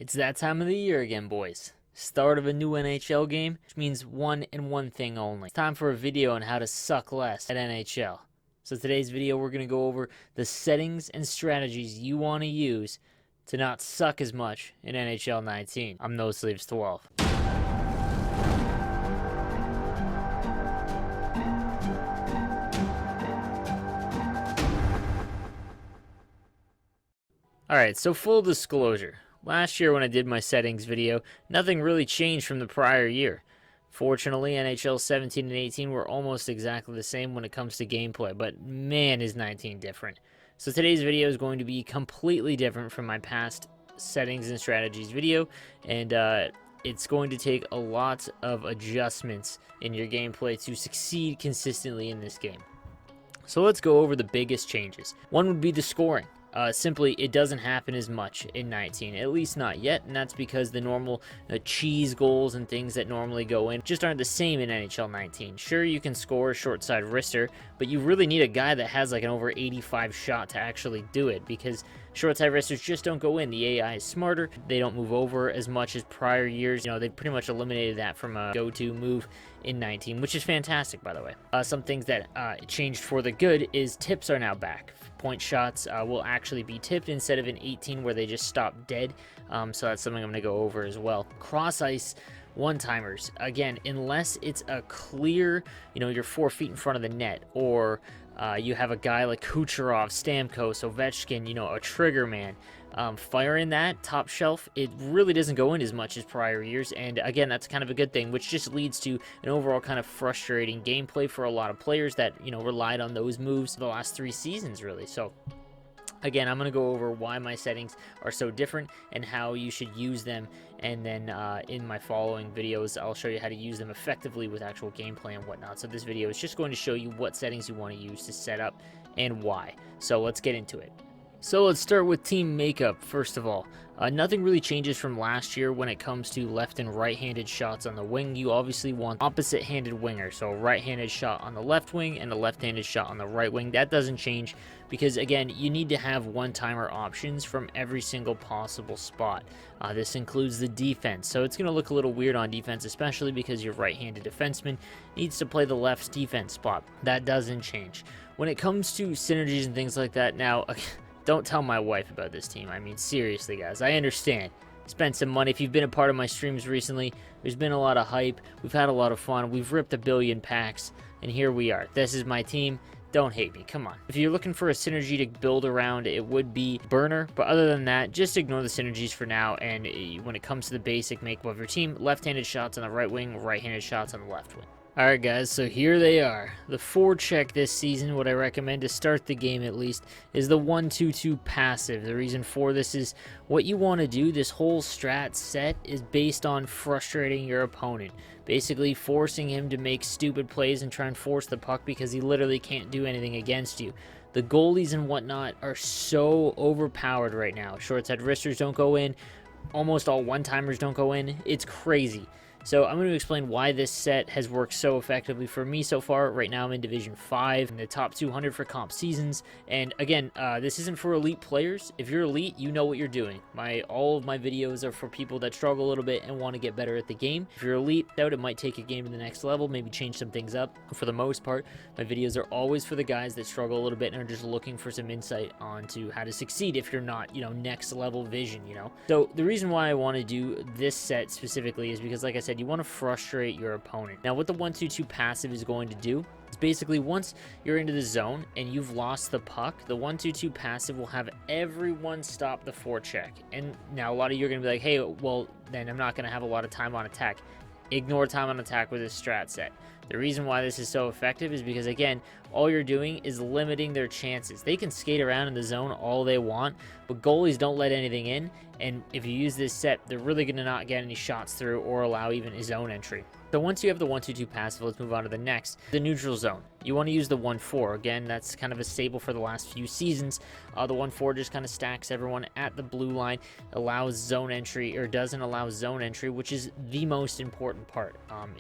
It's that time of the year again, boys. Start of a new NHL game, which means one and one thing only. It's time for a video on how to suck less at NHL. So today's video, we're going to go over the settings and strategies you want to use to not suck as much in NHL 19. I'm No Sleeves 12. Alright, so full disclosure. Last year when I did my settings video, nothing really changed from the prior year. Fortunately, NHL 17 and 18 were almost exactly the same when it comes to gameplay, but man is 19 different. So today's video is going to be completely different from my past settings and strategies video, and it's going to take a lot of adjustments in your gameplay to succeed consistently in this game. So let's go over the biggest changes. One would be the scoring. Simply, it doesn't happen as much in 19, at least not yet, and that's because the normal cheese goals and things that normally go in just aren't the same in NHL 19. Sure, you can score a short side wrister, but you really need a guy that has like an over 85 shot to actually do it, because short side wristers just don't go in. The AI is smarter, they don't move over as much as prior years. You know, they pretty much eliminated that from a go-to move in 19, which is fantastic, by the way. Some things that changed for the good is tips are now back. Point shots will actually be tipped instead of in 18 where they just stop dead. So that's something I'm going to go over as well. Cross ice one-timers, again, unless it's a clear, you're 4 feet in front of the net, or you have a guy like Kucherov, Stamkos, Ovechkin, a trigger man. Firing that top shelf, it really doesn't go in as much as prior years, and again, that's kind of a good thing, which just leads to an overall kind of frustrating gameplay for a lot of players that relied on those moves the last 3 seasons, really. So again, I'm going to go over why my settings are so different and how you should use them, and then in my following videos I'll show you how to use them effectively with actual gameplay and whatnot. So this video is just going to show you what settings you want to use to set up and why. So let's get into it. So let's start with team makeup. First of all, nothing really changes from last year when it comes to left and right-handed shots on the wing. You obviously want opposite-handed winger, so right-handed shot on the left wing and a left-handed shot on the right wing. That doesn't change because, again, you need to have one-timer options from every single possible spot. This includes the defense, so it's going to look a little weird on defense, especially because your right-handed defenseman needs to play the left defense spot. That doesn't change. When it comes to synergies and things like that, now, don't tell my wife about this team. I mean, seriously, guys, I understand. Spent some money. If you've been a part of my streams recently, there's been a lot of hype. We've had a lot of fun. We've ripped 1 billion packs, and here we are. This is my team. Don't hate me. Come on. If you're looking for a synergy to build around, it would be Burner. But other than that, just ignore the synergies for now. And when it comes to the basic makeup of your team, left-handed shots on the right wing, right-handed shots on the left wing. Alright guys, so here they are. The forecheck this season, what I recommend to start the game at least, is the 1-2-2 passive. The reason for this is what you want to do, this whole strat set is based on frustrating your opponent. Basically forcing him to make stupid plays and try and force the puck because he literally can't do anything against you. The goalies and whatnot are so overpowered right now. Short side wristers don't go in. Almost all one-timers don't go in. It's crazy. So I'm going to explain why this set has worked so effectively for me so far. Right now I'm in Division 5, in the top 200 for comp seasons. And again, this isn't for elite players. If you're elite, you know what you're doing. All of my videos are for people that struggle a little bit and want to get better at the game. If you're elite, it might take a game to the next level, maybe change some things up. For the most part, my videos are always for the guys that struggle a little bit and are just looking for some insight onto how to succeed if you're not, next level vision, So the reason why I want to do this set specifically is because, like I said, you want to frustrate your opponent. Now, what the 1-2-2 passive is going to do is basically once you're into the zone and you've lost the puck, the 1-2-2 passive will have everyone stop the forecheck. And now a lot of you are going to be like, hey, well, then I'm not going to have a lot of time on attack. Ignore time on attack with this strat set. The reason why this is so effective is because, again, all you're doing is limiting their chances. They can skate around in the zone all they want, but goalies don't let anything in, and if you use this set, they're really going to not get any shots through or allow even a zone entry. So once you have the 1-2-2 passive, let's move on to the next, the neutral zone. You want to use the 1-4. Again, that's kind of a staple for the last few seasons. The 1-4 just kind of stacks everyone at the blue line, allows zone entry, or doesn't allow zone entry, which is the most important part.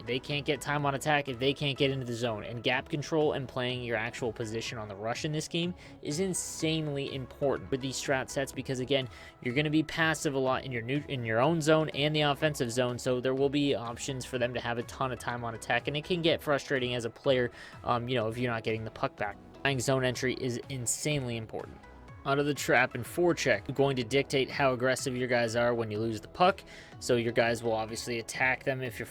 They can't get time on attack if they can't get into the zone. And gap control and playing your actual position on the rush in this game is insanely important with these strat sets, because again, you're going to be passive a lot in your own zone and the offensive zone, so there will be options for them to have a ton of time on attack, and it can get frustrating as a player, if you're not getting the puck back. Buying zone entry is insanely important. Out of the trap and forecheck, going to dictate how aggressive your guys are when you lose the puck. So your guys will obviously attack them if you're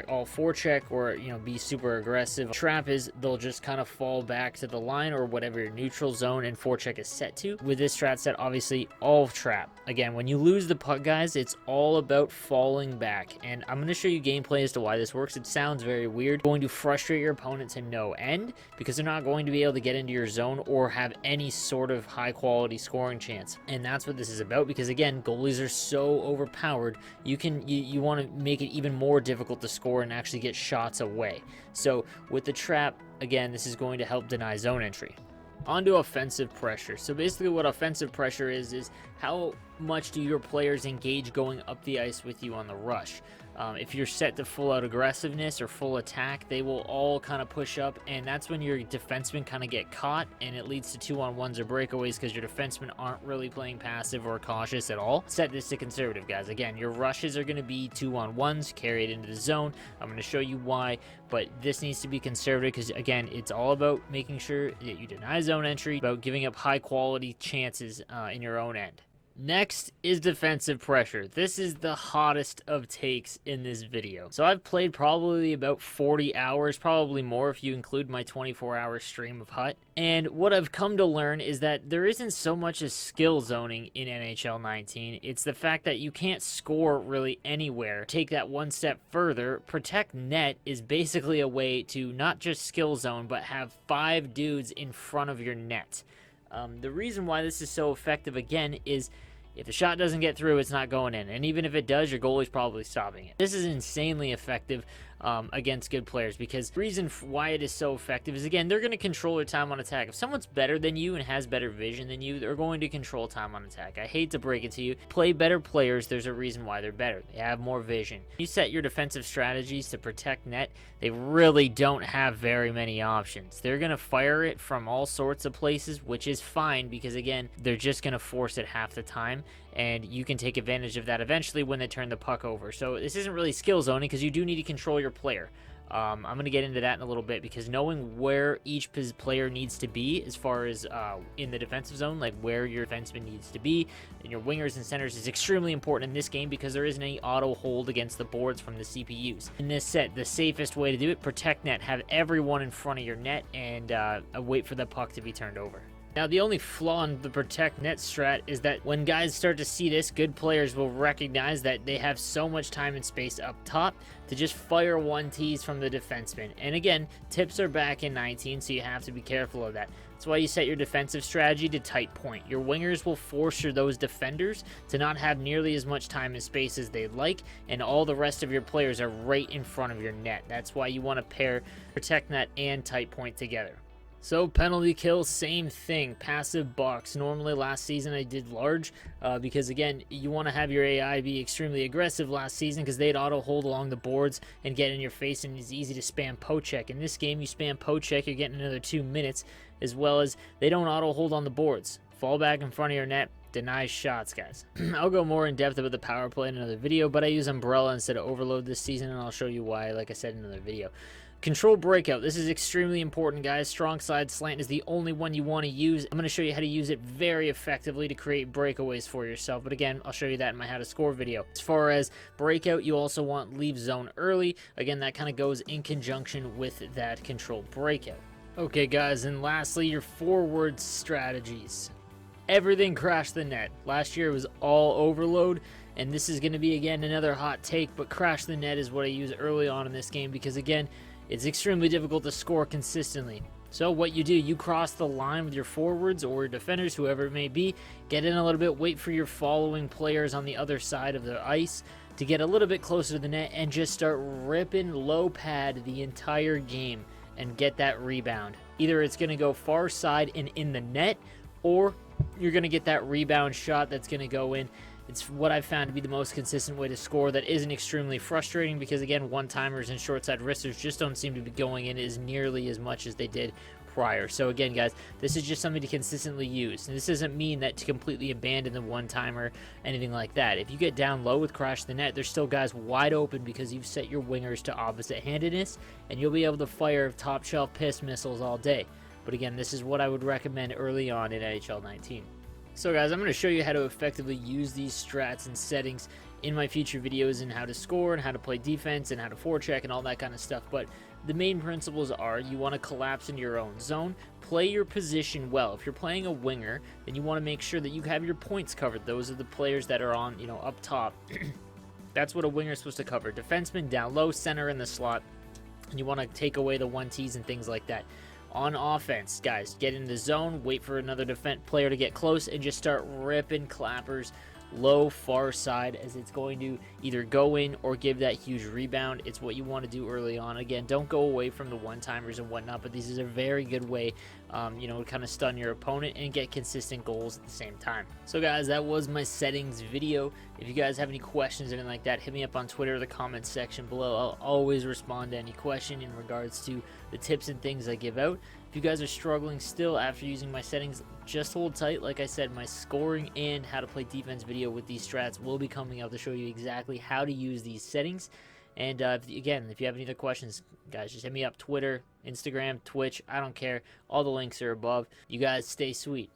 all forecheck, or be super aggressive. Trap is they'll just kind of fall back to the line or whatever your neutral zone and forecheck is set to. With this strat set, obviously all trap. Again, when you lose the puck, guys, it's all about falling back, and I'm going to show you gameplay as to why this works. It sounds very weird. Going to frustrate your opponent to no end, because they're not going to be able to get into your zone or have any sort of high quality scoring chance. And that's what this is about, because again, goalies are so overpowered. You want to make it even more difficult to score and actually get shots away. So with the trap, again, this is going to help deny zone entry. On to offensive pressure. So basically what offensive pressure is how much do your players engage going up the ice with you on the rush. If you're set to full out aggressiveness or full attack, they will all kind of push up, and that's when your defensemen kind of get caught, and it leads to 2-on-1s or breakaways because your defensemen aren't really playing passive or cautious at all. Set this to conservative, guys. Again, your rushes are going to be 2-on-1s, carry it into the zone. I'm going to show you why, but this needs to be conservative because, again, it's all about making sure that you deny zone entry, about giving up high quality chances in your own end. Next is defensive pressure. This is the hottest of takes in this video. So I've played probably about 40 hours, probably more if you include my 24-hour stream of HUT. And what I've come to learn is that there isn't so much as skill zoning in NHL 19. It's the fact that you can't score really anywhere. Take that one step further, protect net is basically a way to not just skill zone, but have 5 dudes in front of your net. The reason why this is so effective, again, is if the shot doesn't get through, it's not going in. And even if it does, your goalie's probably stopping it. This is insanely effective against good players, because the reason why it is so effective is, again, they're going to control their time on attack. If someone's better than you and has better vision than you, they're going to control time on attack. I hate to break it to you. Play better players, there's a reason why they're better. They have more vision. You set your defensive strategies to protect net, they really don't have very many options. They're going to fire it from all sorts of places, which is fine, because again, they're just going to force it half the time, and you can take advantage of that eventually when they turn the puck over. So this isn't really skill zoning, because you do need to control your player. I'm going to get into that in a little bit, because knowing where each player needs to be as far as in the defensive zone, like where your defenseman needs to be and your wingers and centers, is extremely important in this game, because there isn't any auto hold against the boards from the CPUs. In this set, the safest way to do it, protect net, have everyone in front of your net, and wait for the puck to be turned over. Now, the only flaw in the protect net strat is that when guys start to see this, good players will recognize that they have so much time and space up top to just fire 1-Ts from the defenseman. And again, tips are back in 19, so you have to be careful of that. That's why you set your defensive strategy to tight point. Your wingers will force those defenders to not have nearly as much time and space as they'd like, and all the rest of your players are right in front of your net. That's why you want to pair protect net and tight point together. So penalty kill, same thing, passive box. Normally last season I did large because again, you want to have your AI be extremely aggressive last season, because they'd auto hold along the boards and get in your face, and it's easy to spam pocheck. In this game, you spam pocheck, you're getting another 2 minutes, as well as they don't auto hold on the boards. Fall back in front of your net, deny shots, guys. I'll go more in depth about the power play in another video, but I use umbrella instead of overload this season, and I'll show you why, like I said, in another video. Control breakout. This is extremely important, guys. Strong side slant is the only one you want to use. I'm going to show you how to use it very effectively to create breakaways for yourself. But again, I'll show you that in my how to score video. As far as breakout, you also want leave zone early. Again, that kind of goes in conjunction with that control breakout. Okay, guys, and lastly, your forward strategies. Everything crashed the net. Last year it was all overload, and this is going to be, again, another hot take, but crash the net is what I use early on in this game, because again, it's extremely difficult to score consistently. So what you do, you cross the line with your forwards or your defenders, whoever it may be, get in a little bit, wait for your following players on the other side of the ice to get a little bit closer to the net, and just start ripping low pad the entire game and get that rebound. Either it's going to go far side and in the net, or you're going to get that rebound shot that's going to go in. It's what I've found to be the most consistent way to score that isn't extremely frustrating because, again, one-timers and short-side wristers just don't seem to be going in as nearly as much as they did prior. So again, guys, this is just something to consistently use. And this doesn't mean that to completely abandon the one-timer, anything like that. If you get down low with crash the net, there's still guys wide open because you've set your wingers to opposite-handedness, and you'll be able to fire top-shelf piss missiles all day. But again, this is what I would recommend early on in NHL 19. So guys, I'm going to show you how to effectively use these strats and settings in my future videos and how to score and how to play defense and how to forecheck and all that kind of stuff. But the main principles are you want to collapse into your own zone, play your position well. If you're playing a winger, then you want to make sure that you have your points covered. Those are the players that are on, up top. That's what a winger is supposed to cover. Defenseman down low, center in the slot. And you want to take away the 1-Ts and things like that. On offense, guys, get in the zone, wait for another defense player to get close, and just start ripping clappers low far side, as it's going to either go in or give that huge rebound. It's what you want to do early on. Again, don't go away from the one-timers and whatnot, but this is a very good way to kind of stun your opponent and get consistent goals at the same time. So guys, that was my settings video. If you guys have any questions or anything like that, hit me up on Twitter or the comments section below. I'll always respond to any question in regards to the tips and things I give out. If you guys are struggling still after using my settings, just hold tight. Like I said, my scoring and how to play defense video with these strats will be coming out to show you exactly how to use these settings. And again, if you have any other questions, guys, just hit me up. Twitter, Instagram, Twitch, I don't care. All the links are above. You guys stay sweet.